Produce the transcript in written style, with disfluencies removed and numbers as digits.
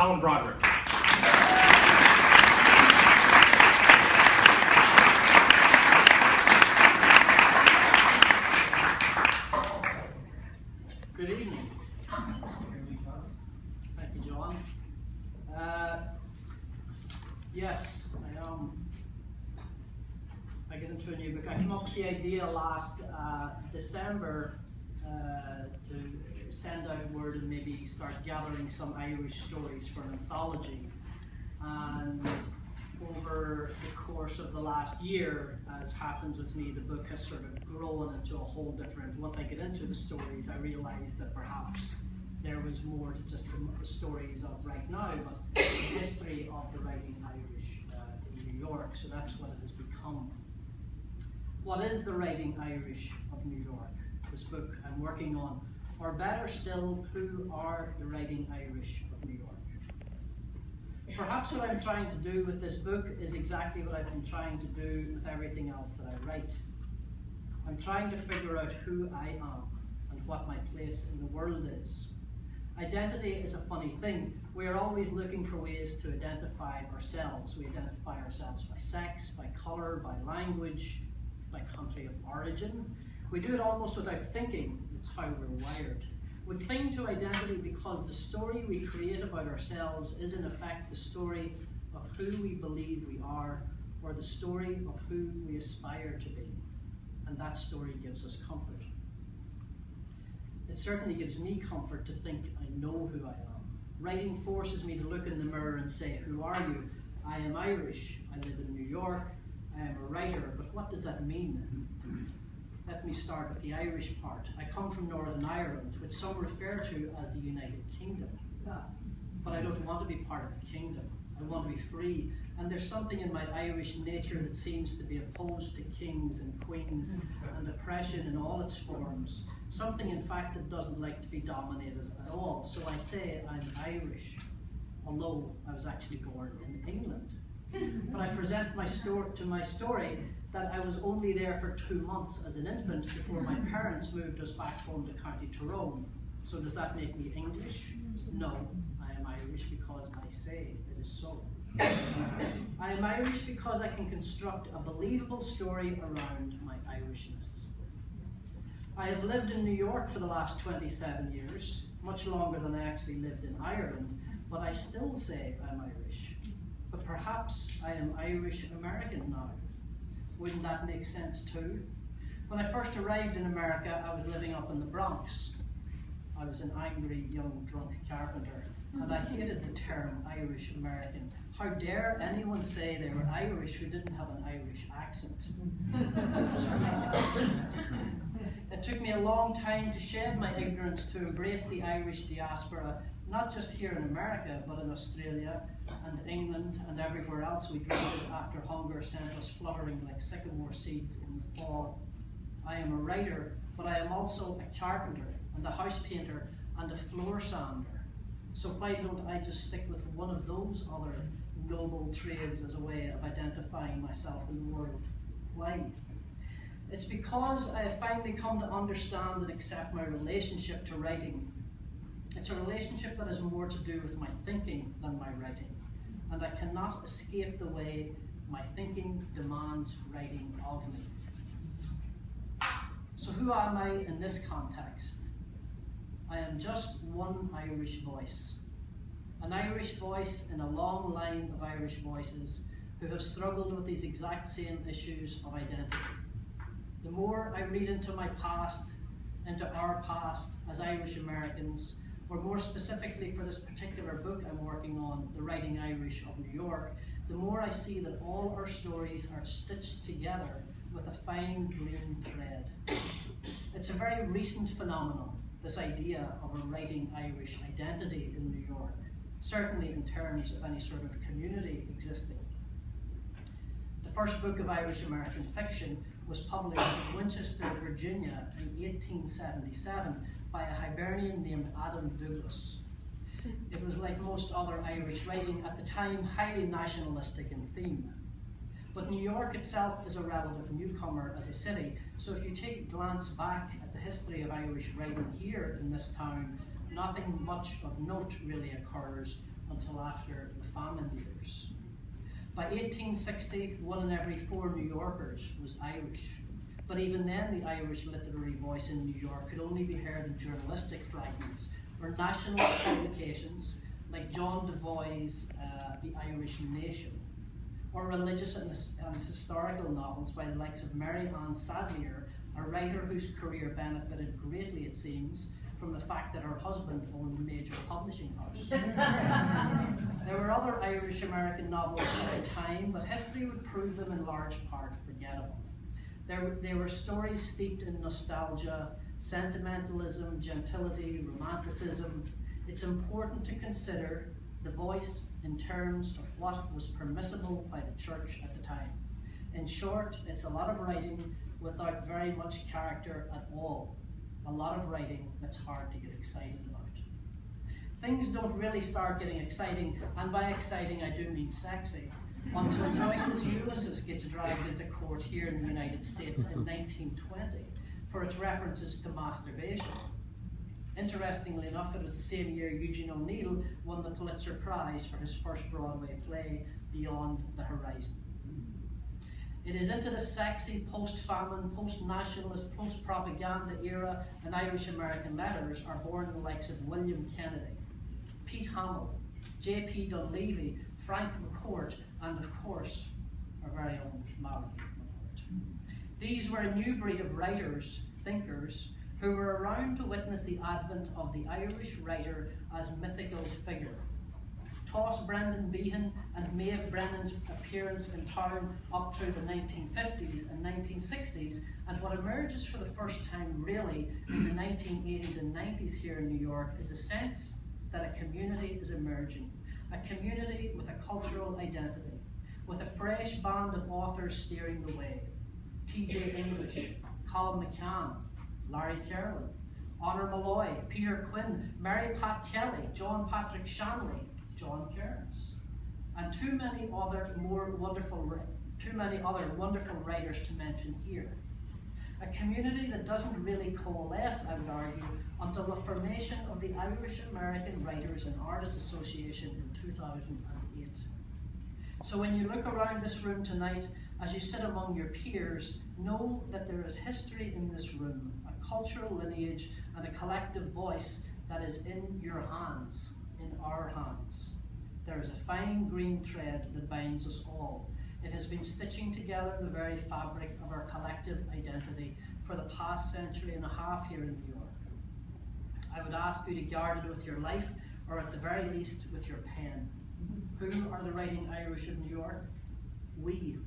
Colin Broderick. Good evening. Thank you, John. Yes, I get into a new book. I came up with the idea last December to send out word and maybe start gathering some Irish stories for an anthology. And over the course of the last year, as happens with me, the book has sort of grown into a whole different, once I get into the stories, I realized that perhaps there was more to just the stories of right now, but the history of the writing Irish in New York. So that's what it has become. What is the writing Irish of New York? This book I'm working on. Or better still, who are the writing Irish of New York? Perhaps what I'm trying to do with this book is exactly what I've been trying to do with everything else that I write. I'm trying to figure out who I am and what my place in the world is. Identity is a funny thing. We are always looking for ways to identify ourselves. We identify ourselves by sex, by colour, by language, by country of origin. We do it almost without thinking. It's how we're wired. We cling to identity because the story we create about ourselves is in effect the story of who we believe we are, or the story of who we aspire to be. And that story gives us comfort. It certainly gives me comfort to think I know who I am. Writing forces me to look in the mirror and say, who are you? I am Irish. I live in New York. I am a writer. But what does that mean? Let me start with the Irish part. I come from Northern Ireland, which some refer to as the United Kingdom. But I don't want to be part of the kingdom. I want to be free. And there's something in my Irish nature that seems to be opposed to kings and queens and oppression in all its forms. Something, in fact, that doesn't like to be dominated at all. So I say I'm Irish, although I was actually born in England. But I present to my story that I was only there for 2 months as an infant before my parents moved us back home to County Tyrone. So does that make me English? No, I am Irish because I say it is so. I am Irish because I can construct a believable story around my Irishness. I have lived in New York for the last 27 years, much longer than I actually lived in Ireland, but I still say I'm Irish. But perhaps I am Irish American now. Wouldn't that make sense too? When I first arrived in America, I was living up in the Bronx. I was an angry, young, drunk carpenter, and I hated the term Irish American. How dare anyone say they were Irish who didn't have an Irish accent? It took me a long time to shed my ignorance to embrace the Irish diaspora, not just here in America, but in Australia and England and everywhere else we drifted after hunger sent us fluttering like sycamore seeds in the fall. I am a writer, but I am also a carpenter and a house painter and a floor sander. So why don't I just stick with one of those other noble trades as a way of identifying myself in the world? Why? It's because I have finally come to understand and accept my relationship to writing. It's a relationship that has more to do with my thinking than my writing, and I cannot escape the way my thinking demands writing of me. So who am I in this context? I am just one Irish voice. An Irish voice in a long line of Irish voices who have struggled with these exact same issues of identity. The more I read into my past, into our past as Irish Americans, or more specifically for this particular book I'm working on, The Writing Irish of New York, the more I see that all our stories are stitched together with a fine green thread. It's a very recent phenomenon, this idea of a writing Irish identity in New York, certainly in terms of any sort of community existing. The first book of Irish American fiction was published in Winchester, Virginia in 1877 by a Hibernian named Adam Douglas. It was, like most other Irish writing at the time, highly nationalistic in theme. But New York itself is a relative newcomer as a city, so if you take a glance back at the history of Irish writing here in this town, nothing much of note really occurs until after the famine years. By 1860, 1 in every 4 New Yorkers was Irish. But even then, the Irish literary voice in New York could only be heard in journalistic fragments or national publications like John Devoy's The Irish Nation, or religious and historical novels by the likes of Mary Ann Sadleir, a writer whose career benefited greatly, it seems, from the fact that her husband owned a major publishing house. There were other Irish-American novels at the time, but history would prove them in large part forgettable. They were stories steeped in nostalgia, sentimentalism, gentility, romanticism. It's important to consider the voice in terms of what was permissible by the church at the time. In short, it's a lot of writing without very much character at all. A lot of writing that's hard to get excited about. Things don't really start getting exciting, and by exciting I do mean sexy, until Joyce's Ulysses gets dragged into court here in the United States in 1920 for its references to masturbation. Interestingly enough, it was the same year Eugene O'Neill won the Pulitzer Prize for his first Broadway play, Beyond the Horizon. It is into the sexy, post-famine, post-nationalist, post-propaganda era in Irish-American letters are born the likes of William Kennedy, Pete Hamill, J.P. Dunleavy, Frank McCourt, and of course, our very own Mallory McCourt. These were a new breed of writers, thinkers, who were around to witness the advent of the Irish writer as mythical figure. Toss Brendan Behan and Maeve Brennan's appearance in town up through the 1950s and 1960s, and what emerges for the first time really in the 1980s and 90s here in New York is a sense that a community is emerging, a community with a cultural identity, with a fresh band of authors steering the way. T.J. English, Colin McCann, Larry Kerwin, Honor Malloy, Peter Quinn, Mary Pat Kelly, John Patrick Shanley, John Kearns, and too many other wonderful writers to mention here. A community that doesn't really coalesce, I would argue, until the formation of the Irish American Writers and Artists Association in 2008. So when you look around this room tonight, as you sit among your peers, know that there is history in this room, a cultural lineage and a collective voice that is in your hands, in our hands. There is a fine green thread that binds us all. It has been stitching together the very fabric of our collective identity for the past century and a half here in New York. I would ask you to guard it with your life, or at the very least with your pen. Who are the writing Irish of New York? We